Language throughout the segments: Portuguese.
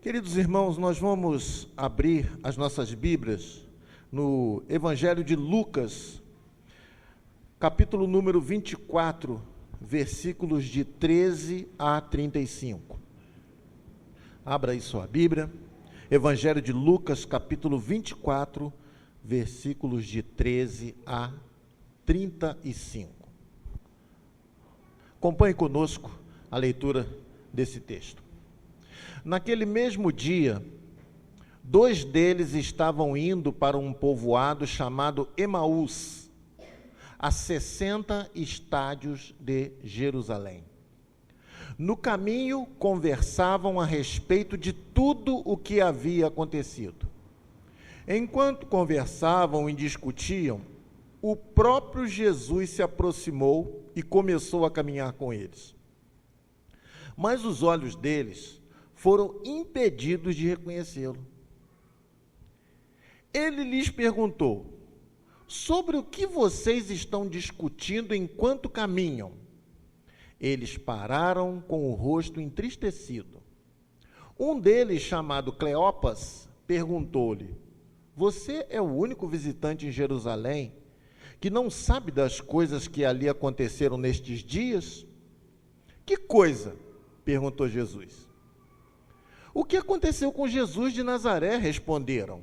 Queridos irmãos, nós vamos abrir as nossas Bíblias no Evangelho de Lucas, capítulo número 24, versículos de 13 a 35. Abra aí sua Bíblia, Evangelho de Lucas, capítulo 24, versículos de 13 a 35. Acompanhe conosco a leitura desse texto. Naquele mesmo dia, dois deles estavam indo para um povoado chamado Emaús, a 60 estádios de Jerusalém. No caminho, conversavam a respeito de tudo o que havia acontecido. Enquanto conversavam e discutiam, o próprio Jesus se aproximou e começou a caminhar com eles. Mas os olhos deles foram impedidos de reconhecê-lo. Ele lhes perguntou: sobre o que vocês estão discutindo enquanto caminham? Eles pararam com o rosto entristecido. Um deles, chamado Cleopas, perguntou-lhe: você é o único visitante em Jerusalém que não sabe das coisas que ali aconteceram nestes dias? Que coisa? Perguntou Jesus. O que aconteceu com Jesus de Nazaré? Responderam.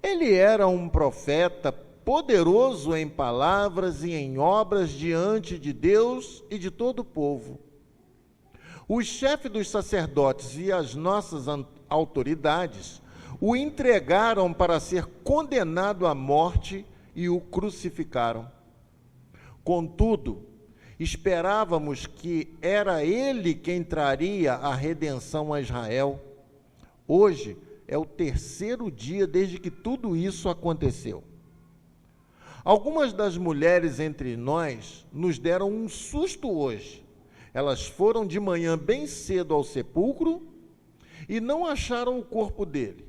Ele era um profeta poderoso em palavras e em obras diante de Deus e de todo o povo. Os chefes dos sacerdotes e as nossas autoridades o entregaram para ser condenado à morte e o crucificaram. Contudo, esperávamos que era ele quem traria a redenção a Israel. Hoje é o terceiro dia desde que tudo isso aconteceu. Algumas das mulheres entre nós nos deram um susto hoje. Elas foram de manhã bem cedo ao sepulcro e não acharam o corpo dele.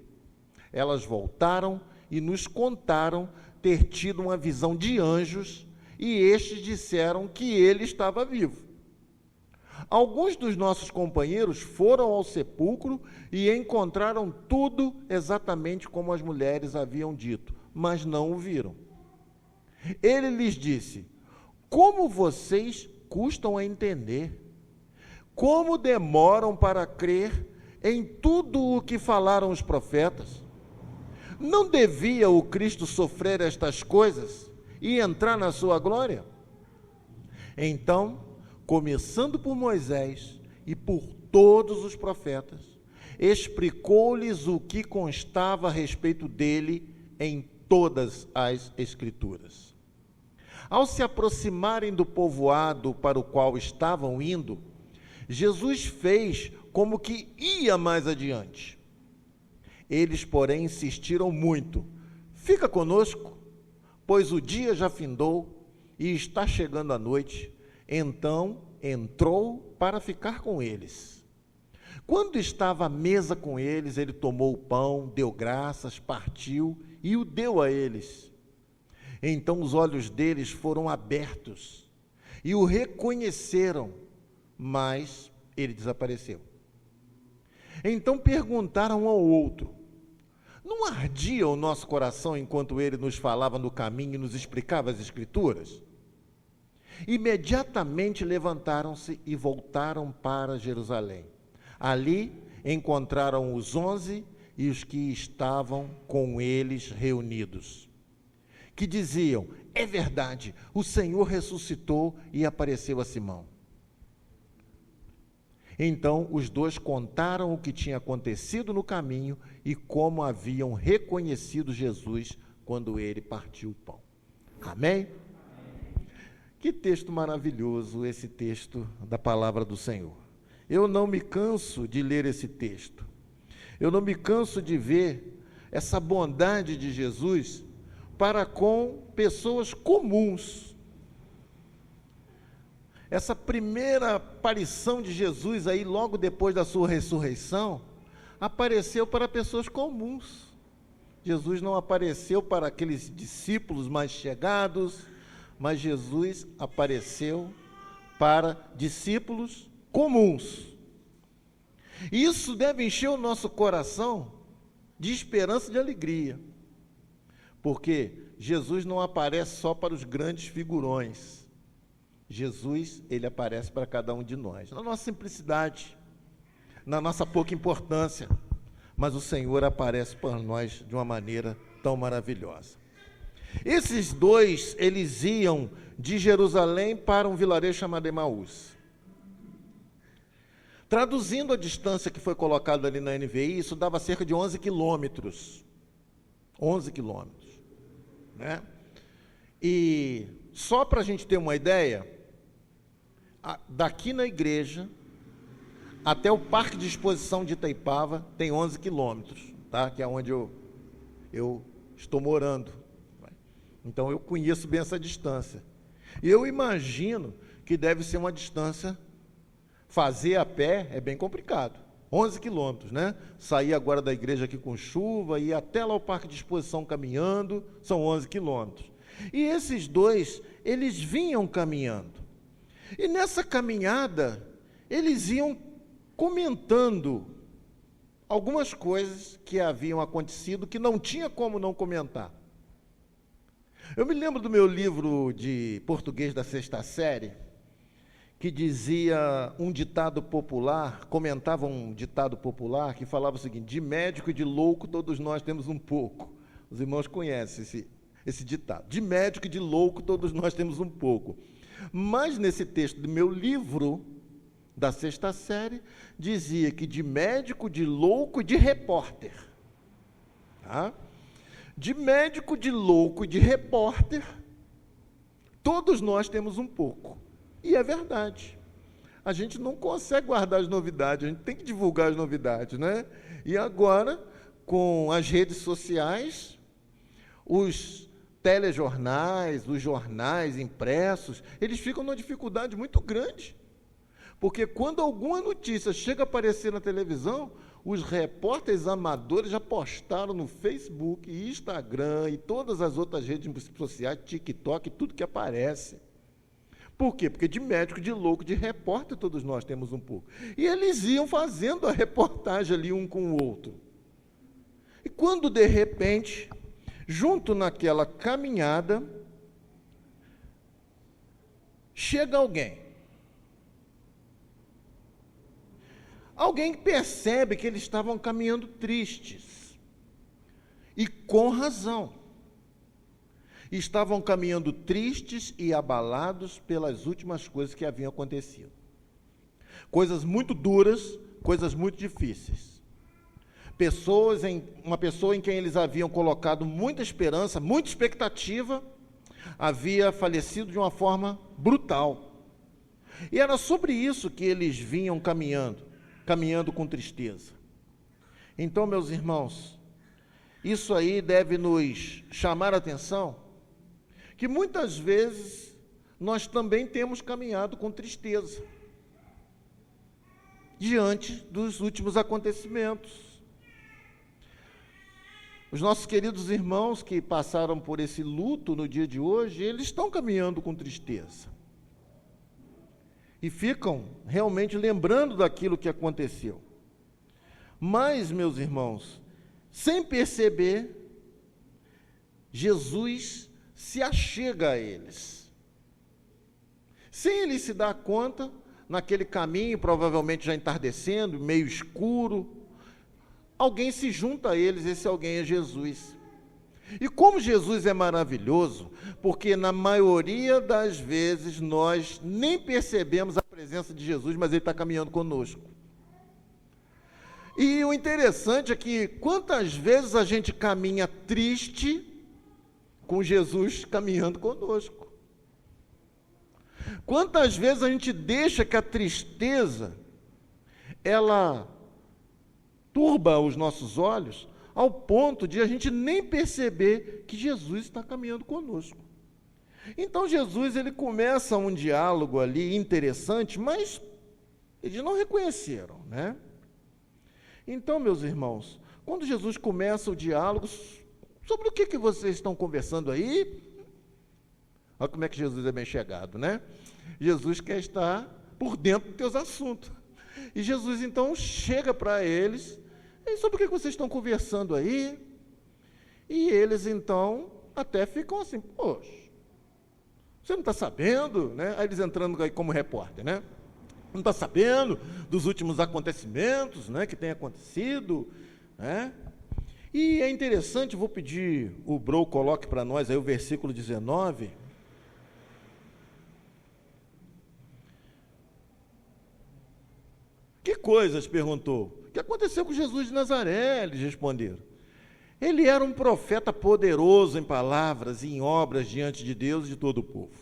Elas voltaram e nos contaram ter tido uma visão de anjos e estes disseram que ele estava vivo. Alguns dos nossos companheiros foram ao sepulcro e encontraram tudo exatamente como as mulheres haviam dito, mas não o viram. Ele lhes disse: como vocês custam a entender? Como demoram para crer em tudo o que falaram os profetas? Não devia o Cristo sofrer estas coisas e entrar na sua glória? Então, começando por Moisés e por todos os profetas, explicou-lhes o que constava a respeito dele em todas as Escrituras. Ao se aproximarem do povoado para o qual estavam indo, Jesus fez como que ia mais adiante. Eles, porém, insistiram muito: fica conosco, pois o dia já findou e está chegando a noite. Então entrou para ficar com eles. Quando estava à mesa com eles, ele tomou o pão, deu graças, partiu e o deu a eles. Então os olhos deles foram abertos e o reconheceram, mas ele desapareceu. Então perguntaram um ao outro: não ardia o nosso coração enquanto ele nos falava no caminho e nos explicava as Escrituras? Imediatamente levantaram-se e voltaram para Jerusalém. Ali encontraram os 11 e os que estavam com eles reunidos, que diziam: é verdade, o Senhor ressuscitou e apareceu a Simão. Então os dois contaram o que tinha acontecido no caminho e como haviam reconhecido Jesus quando ele partiu o pão. Amém? Que texto maravilhoso esse texto da palavra do Senhor. Eu não me canso de ler esse texto. Eu não me canso de ver essa bondade de Jesus para com pessoas comuns. Essa primeira aparição de Jesus aí, logo depois da sua ressurreição, apareceu para pessoas comuns. Jesus não apareceu para aqueles discípulos mais chegados, mas Jesus apareceu para discípulos comuns. Isso deve encher o nosso coração de esperança e de alegria, porque Jesus não aparece só para os grandes figurões. Jesus, ele aparece para cada um de nós, na nossa simplicidade, na nossa pouca importância, mas o Senhor aparece para nós de uma maneira tão maravilhosa. Esses dois, eles iam de Jerusalém para um vilarejo chamado Emaús. Traduzindo a distância que foi colocada ali na NVI, isso dava cerca de 11 quilômetros. 11 quilômetros. Né? E só para a gente ter uma ideia, daqui na igreja até o Parque de Exposição de Itaipava tem 11 quilômetros, tá? Que é onde eu estou morando. Então eu conheço bem essa distância. E eu imagino que deve ser uma distância, fazer a pé é bem complicado. 11 quilômetros, né? Sair agora da igreja aqui com chuva, ir até lá ao Parque de Exposição caminhando, são 11 quilômetros. E esses dois, eles vinham caminhando. E nessa caminhada, eles iam comentando algumas coisas que haviam acontecido que não tinha como não comentar. Eu me lembro do meu livro de português da 6ª série, que dizia um ditado popular, comentava um ditado popular que falava o seguinte: de médico e de louco todos nós temos um pouco. Os irmãos conhecem esse ditado. De médico e de louco todos nós temos um pouco. Mas nesse texto do meu livro, da 6ª série, dizia que de médico, de louco e de repórter. Tá? De médico, de louco e de repórter, todos nós temos um pouco. E é verdade. A gente não consegue guardar as novidades, a gente tem que divulgar as novidades, né? E agora, com as redes sociais, os telejornais, os jornais impressos, eles ficam numa dificuldade muito grande. Porque quando alguma notícia chega a aparecer na televisão, os repórteres amadores já postaram no Facebook, Instagram e todas as outras redes sociais, TikTok, tudo que aparece. Por quê? Porque de médico, de louco, de repórter, todos nós temos um pouco. E eles iam fazendo a reportagem ali um com o outro. E quando, de repente, junto naquela caminhada, chega alguém. Alguém que percebe que eles estavam caminhando tristes. E com razão. Estavam caminhando tristes e abalados pelas últimas coisas que haviam acontecido. Coisas muito duras, coisas muito difíceis. Uma pessoa em quem eles haviam colocado muita esperança, muita expectativa, havia falecido de uma forma brutal. E era sobre isso que eles vinham caminhando com tristeza. Então, meus irmãos, isso aí deve nos chamar a atenção, que muitas vezes nós também temos caminhado com tristeza diante dos últimos acontecimentos. Os nossos queridos irmãos que passaram por esse luto no dia de hoje, eles estão caminhando com tristeza. E ficam realmente lembrando daquilo que aconteceu. Mas, meus irmãos, sem perceber, Jesus se achega a eles. Sem eles se dar conta, naquele caminho, provavelmente já entardecendo, meio escuro, alguém se junta a eles, esse alguém é Jesus. E como Jesus é maravilhoso, porque na maioria das vezes nós nem percebemos a presença de Jesus, mas Ele está caminhando conosco. E o interessante é que quantas vezes a gente caminha triste com Jesus caminhando conosco. Quantas vezes a gente deixa que a tristeza, ela turba os nossos olhos, ao ponto de a gente nem perceber que Jesus está caminhando conosco. Então Jesus, ele começa um diálogo ali interessante, mas eles não reconheceram, né? Então, meus irmãos, quando Jesus começa o diálogo, sobre o que vocês estão conversando aí? Olha como é que Jesus é bem chegado, né? Jesus quer estar por dentro dos teus assuntos. E Jesus então chega para eles, e sobre o que vocês estão conversando aí? E eles então até ficam assim, poxa, você não está sabendo, né? Aí eles entrando aí como repórter, né? Não está sabendo dos últimos acontecimentos, né, que tem acontecido, né? E é interessante, vou pedir o Bro coloque para nós aí o versículo 19. Que coisas? Perguntou. O que aconteceu com Jesus de Nazaré? Eles responderam. Ele era um profeta poderoso em palavras e em obras diante de Deus e de todo o povo.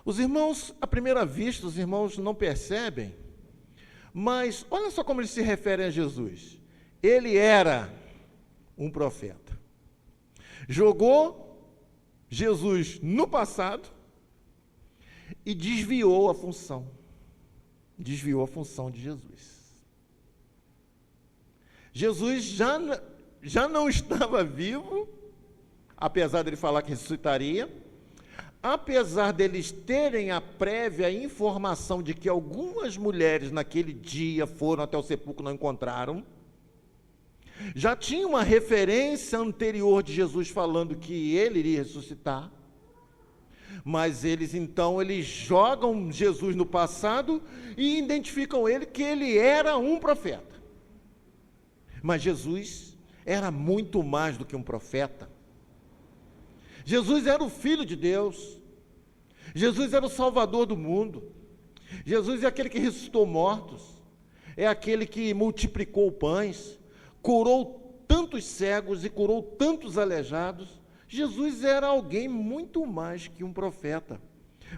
Os irmãos, à primeira vista, os irmãos não percebem, mas olha só como eles se referem a Jesus. Ele era um profeta. Jogou Jesus no passado e desviou a função. Desviou a função de Jesus. Jesus já não estava vivo, apesar dele falar que ressuscitaria, apesar deles terem a prévia informação de que algumas mulheres naquele dia foram até o sepulcro e não encontraram, já tinha uma referência anterior de Jesus falando que ele iria ressuscitar, mas eles jogam Jesus no passado e identificam ele que ele era um profeta. Mas Jesus era muito mais do que um profeta. Jesus era o Filho de Deus. Jesus era o Salvador do mundo. Jesus é aquele que ressuscitou mortos. É aquele que multiplicou pães, curou tantos cegos e curou tantos aleijados. Jesus era alguém muito mais que um profeta.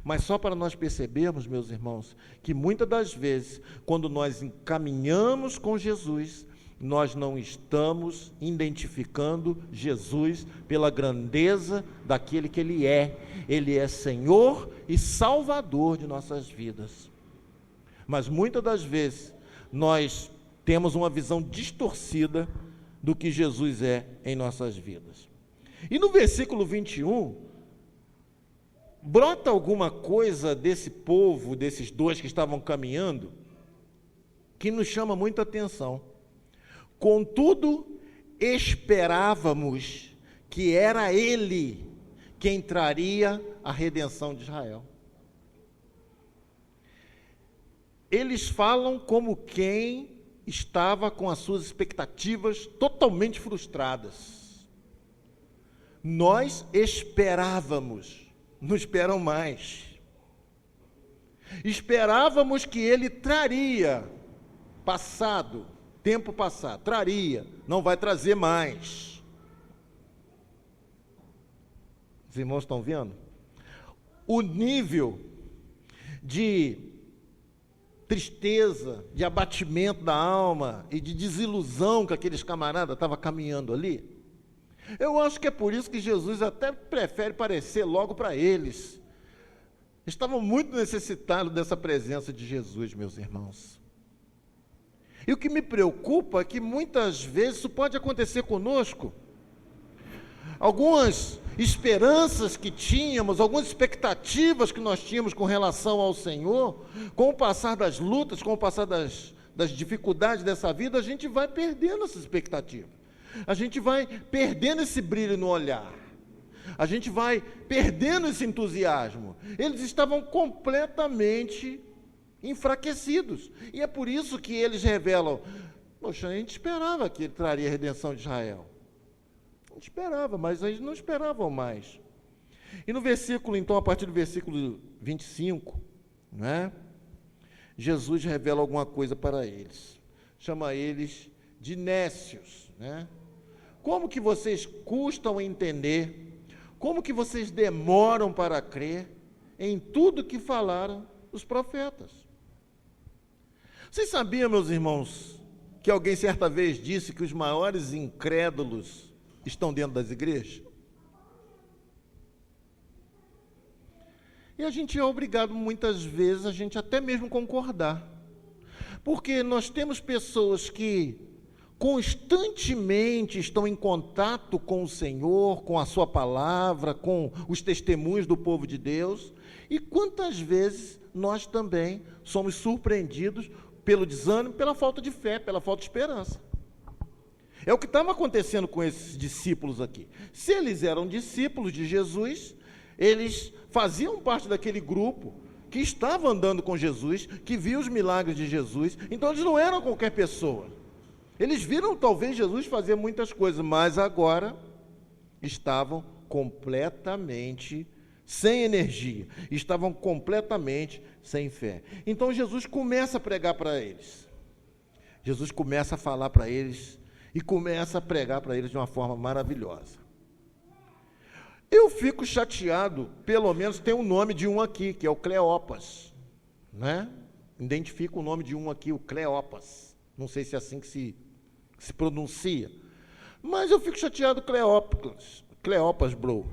Mas só para nós percebermos, meus irmãos, que muitas das vezes, quando nós encaminhamos com Jesus, nós não estamos identificando Jesus pela grandeza daquele que Ele é. Ele é Senhor e Salvador de nossas vidas. Mas muitas das vezes, nós temos uma visão distorcida do que Jesus é em nossas vidas. E no versículo 21, brota alguma coisa desse povo, desses dois que estavam caminhando, que nos chama muita atenção. Contudo, esperávamos que era Ele quem traria a redenção de Israel. Eles falam como quem estava com as suas expectativas totalmente frustradas. Nós esperávamos, não esperam mais. Esperávamos que Ele traria, tempo passado, traria, não vai trazer mais. Os irmãos estão vendo? O nível de tristeza, de abatimento da alma e de desilusão que aqueles camaradas estavam caminhando ali, eu acho que é por isso que Jesus até prefere parecer logo para eles. Estavam muito necessitados dessa presença de Jesus, meus irmãos. E o que me preocupa é que muitas vezes isso pode acontecer conosco. Algumas esperanças que tínhamos, algumas expectativas que nós tínhamos com relação ao Senhor, com o passar das lutas, com o passar das dificuldades dessa vida, a gente vai perdendo essa expectativa. A gente vai perdendo esse brilho no olhar. A gente vai perdendo esse entusiasmo. Eles estavam completamente enfraquecidos. E é por isso que eles revelam, poxa, a gente esperava que Ele traria a redenção de Israel. A gente esperava, mas eles não esperavam mais. E no versículo, então, a partir do versículo 25, né, Jesus revela alguma coisa para eles. Chama eles de nécios, né? Como que vocês custam a entender? Como que vocês demoram para crer em tudo que falaram os profetas? Vocês sabiam, meus irmãos, que alguém certa vez disse que os maiores incrédulos estão dentro das igrejas? E a gente é obrigado, muitas vezes, a gente até mesmo concordar. Porque nós temos pessoas que constantemente estão em contato com o Senhor, com a sua palavra, com os testemunhos do povo de Deus, E quantas vezes nós também somos surpreendidos pelo desânimo, pela falta de fé, pela falta de esperança. É o que estava acontecendo com esses discípulos aqui. Se eles eram discípulos de Jesus, eles faziam parte daquele grupo que estava andando com Jesus, que viu os milagres de Jesus, então eles não eram qualquer pessoa. Eles viram talvez Jesus fazer muitas coisas, mas agora estavam completamente sem energia, estavam completamente sem fé. Então Jesus começa a pregar para eles. Jesus começa a falar para eles e começa a pregar para eles de uma forma maravilhosa. Eu fico chateado, pelo menos tem o nome de um aqui, que é o Cleopas, né? Identifica o nome de um aqui, o Cleopas. Não sei se é assim que se pronuncia. Mas eu fico chateado, Cleopas, bro.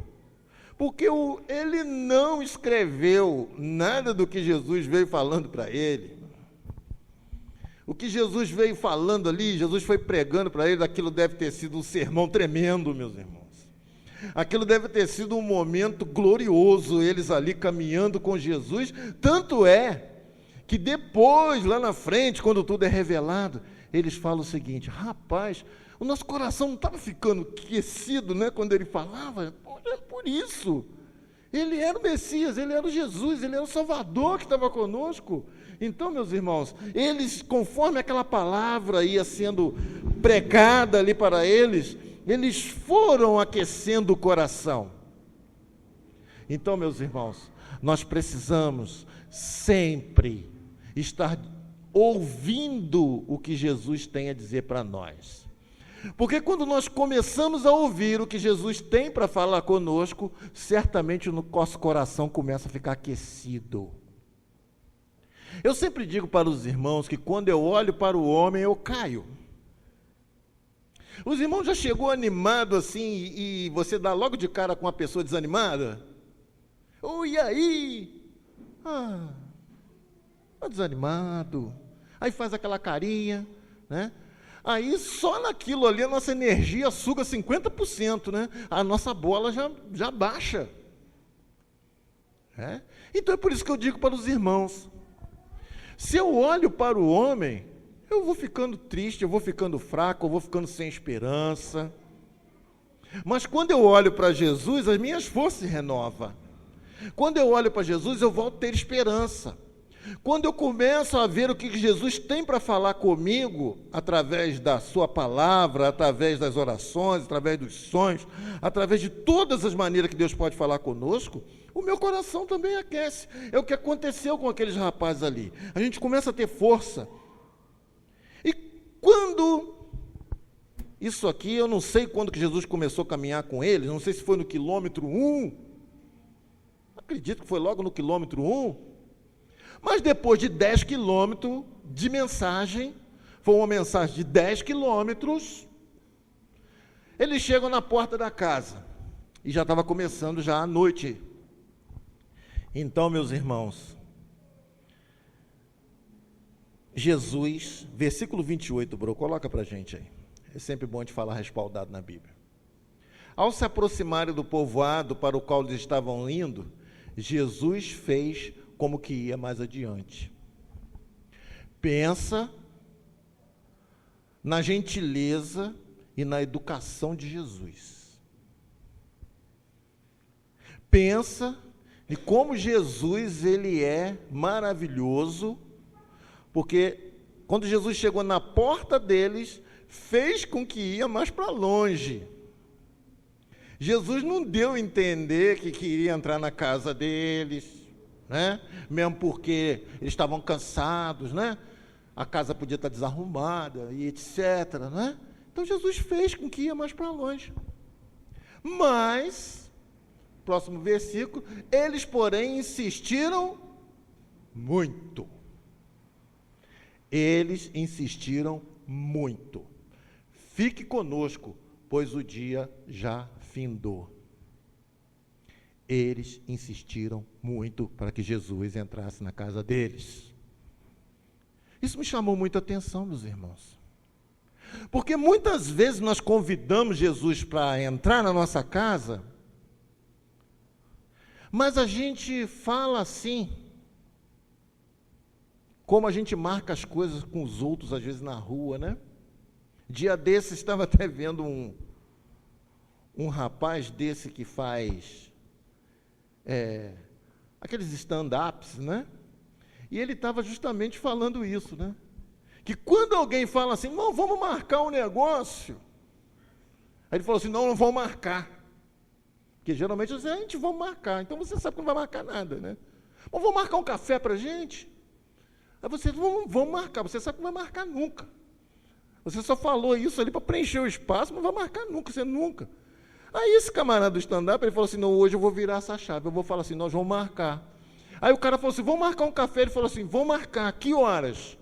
Porque ele não escreveu nada do que Jesus veio falando para ele. O que Jesus veio falando ali, Jesus foi pregando para ele, aquilo deve ter sido um sermão tremendo, meus irmãos. Aquilo deve ter sido um momento glorioso, eles ali caminhando com Jesus. Tanto é que depois, lá na frente, quando tudo é revelado, eles falam o seguinte: rapaz, o nosso coração não estava ficando aquecido, né, quando ele falava? É por isso. Ele era o Messias, ele era o Jesus, ele era o Salvador que estava conosco. Então, meus irmãos, eles, conforme aquela palavra ia sendo pregada ali para eles, eles foram aquecendo o coração. Então, meus irmãos, nós precisamos sempre estar ouvindo o que Jesus tem a dizer para nós. Porque quando nós começamos a ouvir o que Jesus tem para falar conosco, certamente o nosso coração começa a ficar aquecido. Eu sempre digo para os irmãos que quando eu olho para o homem, eu caio. Os irmãos já chegou animado assim e você dá logo de cara com uma pessoa desanimada? E aí? Tá desanimado. Aí faz aquela carinha, né? Aí só naquilo ali a nossa energia suga 50%, né? A nossa bola já baixa. Então é por isso que eu digo para os irmãos, se eu olho para o homem, eu vou ficando triste, eu vou ficando fraco, eu vou ficando sem esperança. Mas quando eu olho para Jesus, as minhas forças se renovam. Quando eu olho para Jesus, eu volto a ter esperança. Quando eu começo a ver o que Jesus tem para falar comigo, através da sua palavra, através das orações, através dos sonhos, através de todas as maneiras que Deus pode falar conosco, o meu coração também aquece. É o que aconteceu com aqueles rapazes ali. A gente começa a ter força. E quando... Isso aqui, eu não sei quando que Jesus começou a caminhar com eles, não sei se foi no quilômetro 1. Acredito que foi logo no quilômetro 1. Mas depois de 10 quilômetros de mensagem, foi uma mensagem de 10 quilômetros, eles chegam na porta da casa, e já estava começando já a noite. Então, meus irmãos, Jesus, versículo 28, bro, coloca para a gente aí, é sempre bom de falar respaldado na Bíblia. Ao se aproximarem do povoado para o qual eles estavam indo, Jesus fez como que ia mais adiante. Pensa na gentileza e na educação de Jesus. Pensa em como Jesus ele é maravilhoso, porque quando Jesus chegou na porta deles, fez com que ia mais para longe. Jesus não deu a entender que queria entrar na casa deles, né? Mesmo porque eles estavam cansados, né? A casa podia estar desarrumada e etc, né? Então Jesus fez com que ia mais para longe. Mas, próximo versículo, eles porém insistiram muito. Eles insistiram muito. Fique conosco, pois o dia já findou. Eles insistiram muito para que Jesus entrasse na casa deles. Isso me chamou muita atenção, meus irmãos. Porque muitas vezes nós convidamos Jesus para entrar na nossa casa, Mas a gente fala assim, como a gente marca as coisas com os outros, às vezes na rua, né? Dia desses, estava até vendo um rapaz desse que faz aqueles stand-ups, né? E ele estava justamente falando isso, né? Que quando alguém fala assim, não, vamos marcar um negócio. Aí ele falou assim, não vamos marcar. Porque geralmente a gente vai marcar, então você sabe que não vai marcar nada, né? Mas vamos marcar um café para a gente? Aí você, vamos marcar, você sabe que não vai marcar nunca. Você só falou isso ali para preencher o espaço, não vai marcar nunca, você nunca. Aí esse camarada do stand-up, ele falou assim, não, hoje eu vou virar essa chave, eu vou falar assim, nós vamos marcar. Aí o cara falou assim, vamos marcar um café, ele falou assim, vamos marcar, que horas?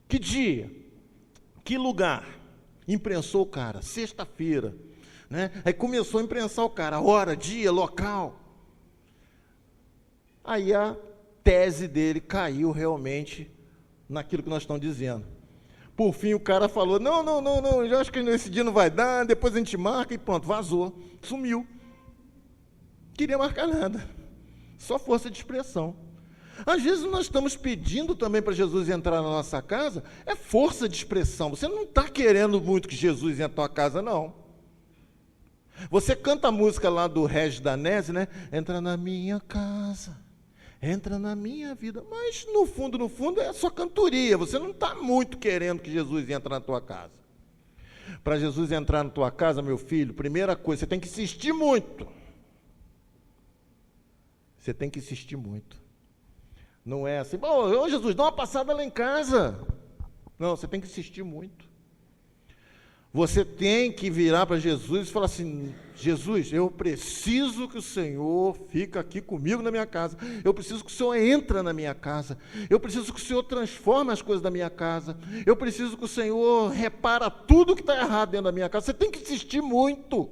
Que dia? Que lugar? Imprensou o cara, sexta-feira. Né? Aí começou a imprensar o cara, hora, dia, local. Aí a tese dele caiu realmente naquilo que nós estamos dizendo. Por fim o cara falou, não, eu acho que esse dia não vai dar, depois a gente marca e pronto, vazou, sumiu. Não queria marcar nada, só força de expressão. Às vezes nós estamos pedindo também para Jesus entrar na nossa casa, é força de expressão, você não está querendo muito que Jesus entre na tua casa, não. Você canta a música lá do Regis Danese, né? Entra na minha casa, entra na minha vida. Mas no fundo é só cantoria. Você não está muito querendo que Jesus entre na tua casa. Para Jesus entrar na tua casa, meu filho, primeira coisa, você tem que insistir muito. Você tem que insistir muito. Não é assim, ô Jesus, dá uma passada lá em casa. Não, você tem que insistir muito. Você tem que virar para Jesus e falar assim, Jesus, eu preciso que o Senhor fique aqui comigo na minha casa, eu preciso que o Senhor entre na minha casa, eu preciso que o Senhor transforme as coisas da minha casa, eu preciso que o Senhor repara tudo que está errado dentro da minha casa. Você tem que insistir muito,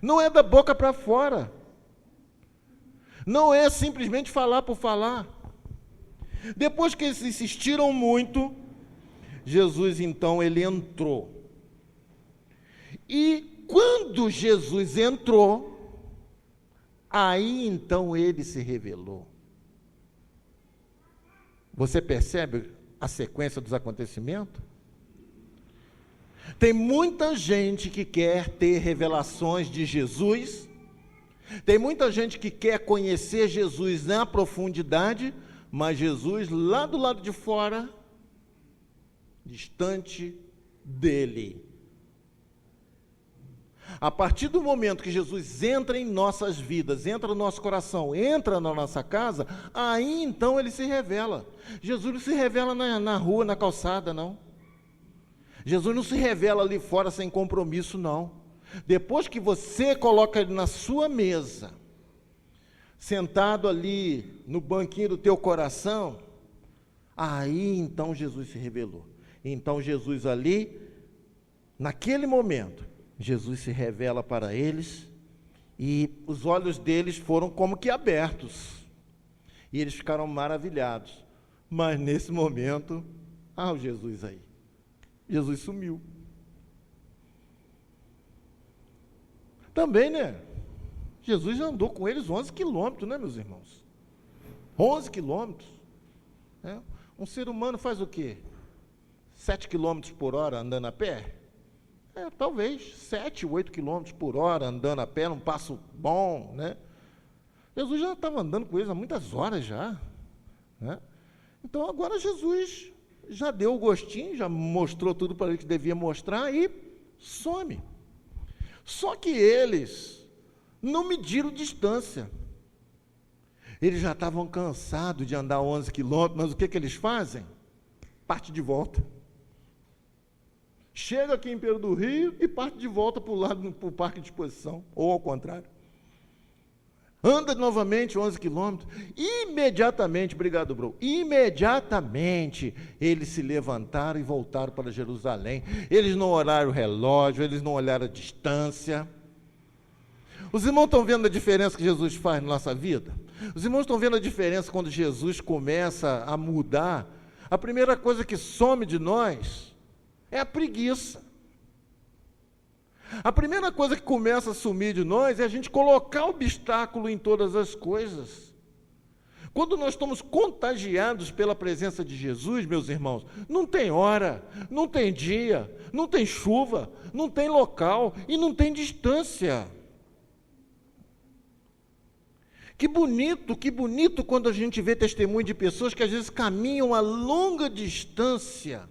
não é da boca para fora, não é simplesmente falar por falar. Depois que eles insistiram muito, Jesus então, ele entrou. E quando Jesus entrou, aí então ele se revelou. Você percebe a sequência dos acontecimentos? Tem muita gente que quer ter revelações de Jesus, tem muita gente que quer conhecer Jesus na profundidade, mas Jesus lá do lado de fora, distante dele. A partir do momento que Jesus entra em nossas vidas, entra no nosso coração, entra na nossa casa, aí então ele se revela. Jesus não se revela na rua, na calçada, não. Jesus não se revela ali fora sem compromisso, não. Depois que você coloca ele na sua mesa, sentado ali no banquinho do teu coração, aí então Jesus se revelou. Então Jesus ali, naquele momento, Jesus se revela para eles e os olhos deles foram como que abertos. E eles ficaram maravilhados. Mas nesse momento, o Jesus aí. Jesus sumiu. Também, né? Jesus andou com eles 11 quilômetros, né, meus irmãos? 11 quilômetros. Né? Um ser humano faz o quê? 7 quilômetros por hora andando a pé? Talvez 7, 8 quilômetros por hora andando a pé, num passo bom, né? Jesus já estava andando com eles há muitas horas já, né? Então agora Jesus já deu o gostinho, já mostrou tudo para ele que devia mostrar e some. Só que eles não mediram distância. Eles já estavam cansados de andar 11 quilômetros, mas o que eles fazem? Parte de volta. Chega aqui em Pedro do Rio e parte de volta para o lado, para o parque de exposição, ou ao contrário. Anda novamente 11 quilômetros, imediatamente, obrigado, bro, imediatamente eles se levantaram e voltaram para Jerusalém. Eles não olharam o relógio, eles não olharam a distância. Os irmãos estão vendo a diferença que Jesus faz na nossa vida? Os irmãos estão vendo a diferença quando Jesus começa a mudar? A primeira coisa que some de nós é a preguiça. A primeira coisa que começa a sumir de nós é a gente colocar obstáculo em todas as coisas. Quando nós estamos contagiados pela presença de Jesus, meus irmãos, não tem hora, não tem dia, não tem chuva, não tem local e não tem distância. Que bonito quando a gente vê testemunho de pessoas que às vezes caminham a longa distância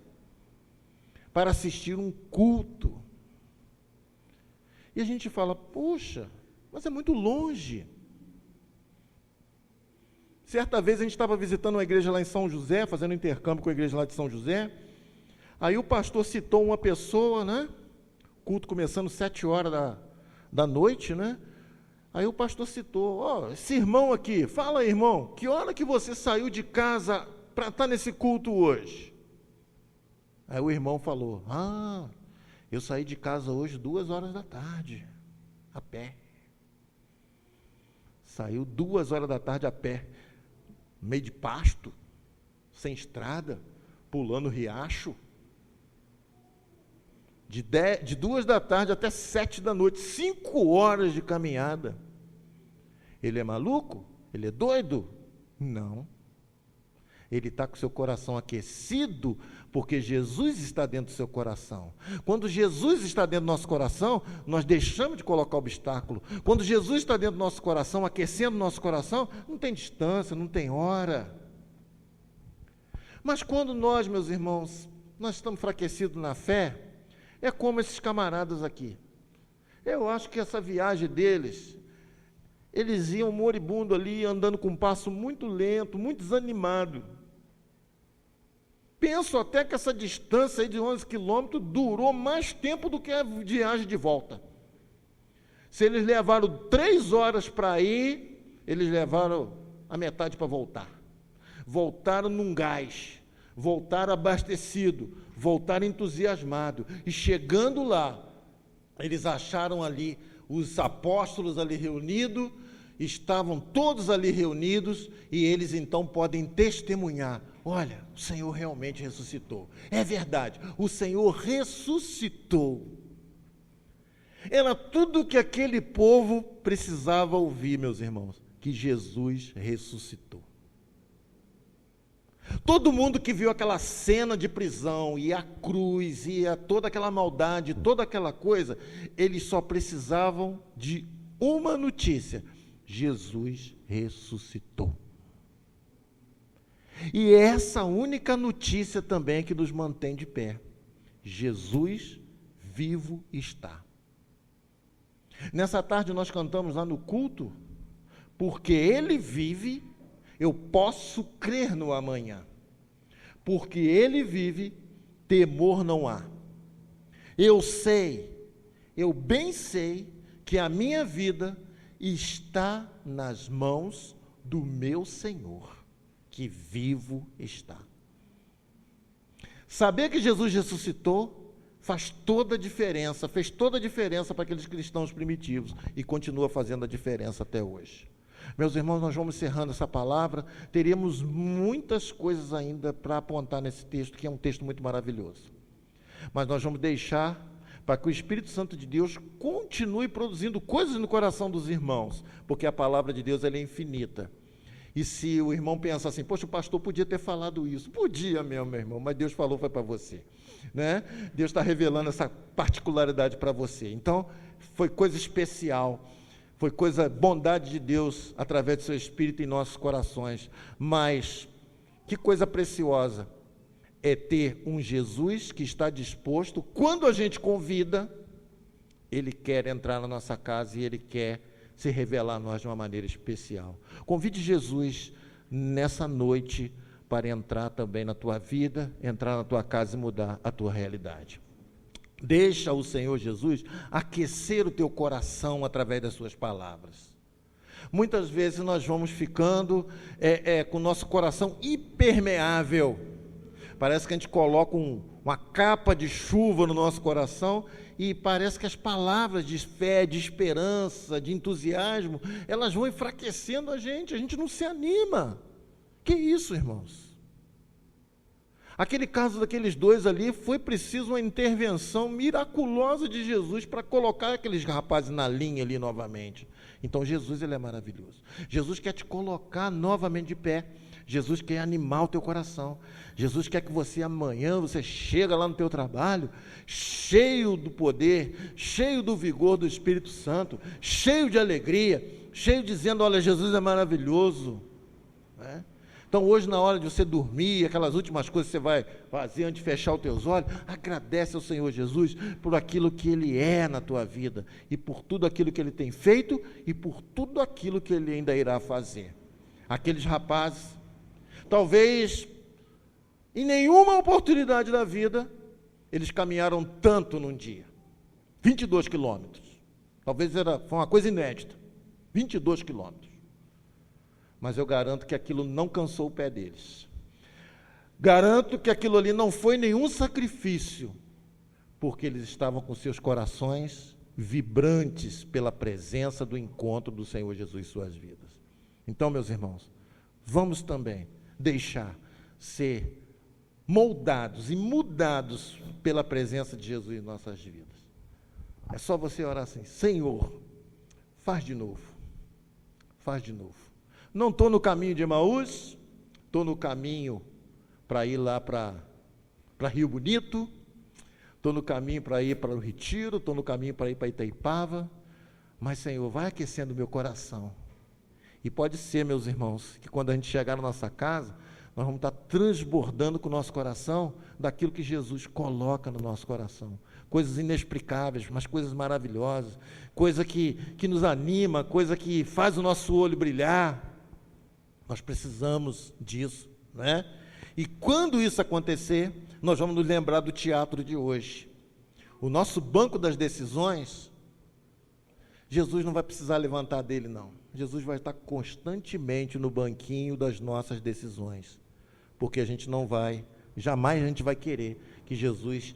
para assistir um culto. E a gente fala, poxa, mas é muito longe. Certa vez a gente estava visitando uma igreja lá em São José, fazendo intercâmbio com a igreja lá de São José. Aí o pastor citou uma pessoa, né? Culto começando 7h da noite, né? Aí o pastor citou, esse irmão aqui, fala aí, irmão, que hora que você saiu de casa para estar nesse culto hoje? Aí o irmão falou, eu saí de casa hoje 2h, a pé. Saiu 2h a pé, meio de pasto, sem estrada, pulando riacho. De 2h até 7h, 5 horas de caminhada. Ele é maluco? Ele é doido? Não. Ele está com o seu coração aquecido, porque Jesus está dentro do seu coração. Quando Jesus está dentro do nosso coração, nós deixamos de colocar obstáculo. Quando Jesus está dentro do nosso coração, aquecendo o nosso coração, não tem distância, não tem hora. Mas quando nós, meus irmãos, nós estamos enfraquecidos na fé, é como esses camaradas aqui. Eu acho que essa viagem deles, eles iam moribundo ali, andando com um passo muito lento, muito desanimado. Penso até que essa distância aí de 11 quilômetros durou mais tempo do que a viagem de volta. Se eles levaram 3 horas para ir, eles levaram a metade para voltar. Voltaram num gás, voltaram abastecido, voltaram entusiasmado. E chegando lá, eles acharam ali os apóstolos ali reunidos, estavam todos ali reunidos, e eles então podem testemunhar, olha, o Senhor realmente ressuscitou. É verdade, o Senhor ressuscitou. Era tudo o que aquele povo precisava ouvir, meus irmãos, que Jesus ressuscitou. Todo mundo que viu aquela cena de prisão, e a cruz, e toda aquela maldade, toda aquela coisa, eles só precisavam de uma notícia: Jesus ressuscitou. E essa única notícia também é que nos mantém de pé. Jesus vivo está. Nessa tarde nós cantamos lá no culto, porque Ele vive, eu posso crer no amanhã. Porque Ele vive, temor não há. Eu sei, eu bem sei que a minha vida está nas mãos do meu Senhor, que vivo está. Saber que Jesus ressuscitou faz toda a diferença, fez toda a diferença para aqueles cristãos primitivos e continua fazendo a diferença até hoje. Meus irmãos, nós vamos encerrando essa palavra, teríamos muitas coisas ainda para apontar nesse texto, que é um texto muito maravilhoso. Mas nós vamos deixar para que o Espírito Santo de Deus continue produzindo coisas no coração dos irmãos, porque a palavra de Deus ela é infinita. E se o irmão pensa assim, poxa, o pastor podia ter falado isso. Podia mesmo, meu irmão, mas Deus falou, foi para você. Né? Deus está revelando essa particularidade para você. Então, foi coisa especial, foi bondade de Deus, através do seu Espírito em nossos corações. Mas, que coisa preciosa é ter um Jesus que está disposto, quando a gente convida, Ele quer entrar na nossa casa e Ele quer se revelar a nós de uma maneira especial. Convide Jesus nessa noite para entrar também na tua vida, entrar na tua casa e mudar a tua realidade. Deixa o Senhor Jesus aquecer o teu coração através das suas palavras. Muitas vezes nós vamos ficando com o nosso coração impermeável. Parece que a gente coloca uma capa de chuva no nosso coração e parece que as palavras de fé, de esperança, de entusiasmo, elas vão enfraquecendo a gente não se anima. Que isso, irmãos? Aquele caso daqueles dois ali, foi preciso uma intervenção miraculosa de Jesus para colocar aqueles rapazes na linha ali novamente. Então Jesus, ele é maravilhoso. Jesus quer te colocar novamente de pé. Jesus quer animar o teu coração. Jesus quer que você amanhã, você chega lá no teu trabalho, cheio do poder, cheio do vigor do Espírito Santo, cheio de alegria, cheio dizendo, olha, Jesus é maravilhoso, né? Então hoje, na hora de você dormir, aquelas últimas coisas que você vai fazer antes de fechar os teus olhos, agradece ao Senhor Jesus por aquilo que Ele é na tua vida, e por tudo aquilo que Ele tem feito, e por tudo aquilo que Ele ainda irá fazer. Aqueles rapazes, talvez em nenhuma oportunidade da vida, eles caminharam tanto num dia, 22 quilômetros, talvez foi uma coisa inédita, 22 quilômetros, mas eu garanto que aquilo não cansou o pé deles, garanto que aquilo ali não foi nenhum sacrifício, porque eles estavam com seus corações vibrantes pela presença do encontro do Senhor Jesus em suas vidas. Então, meus irmãos, vamos também deixar ser moldados e mudados pela presença de Jesus em nossas vidas. É só você orar assim, Senhor, faz de novo, faz de novo. Não estou no caminho de Emaús, estou no caminho para ir lá para Rio Bonito, estou no caminho para ir para o Retiro, estou no caminho para ir para Itaipava, mas Senhor, vai aquecendo o meu coração. E pode ser, meus irmãos, que quando a gente chegar na nossa casa, nós vamos estar transbordando com o nosso coração daquilo que Jesus coloca no nosso coração. Coisas inexplicáveis, mas coisas maravilhosas, coisa que nos anima, coisa que faz o nosso olho brilhar. Nós precisamos disso, né? E quando isso acontecer, nós vamos nos lembrar do teatro de hoje. O nosso banco das decisões, Jesus não vai precisar levantar dele, não. Jesus vai estar constantemente no banquinho das nossas decisões, porque a gente não vai, jamais a gente vai querer que Jesus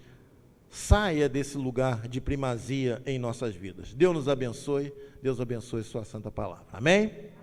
saia desse lugar de primazia em nossas vidas. Deus nos abençoe, Deus abençoe sua santa palavra. Amém?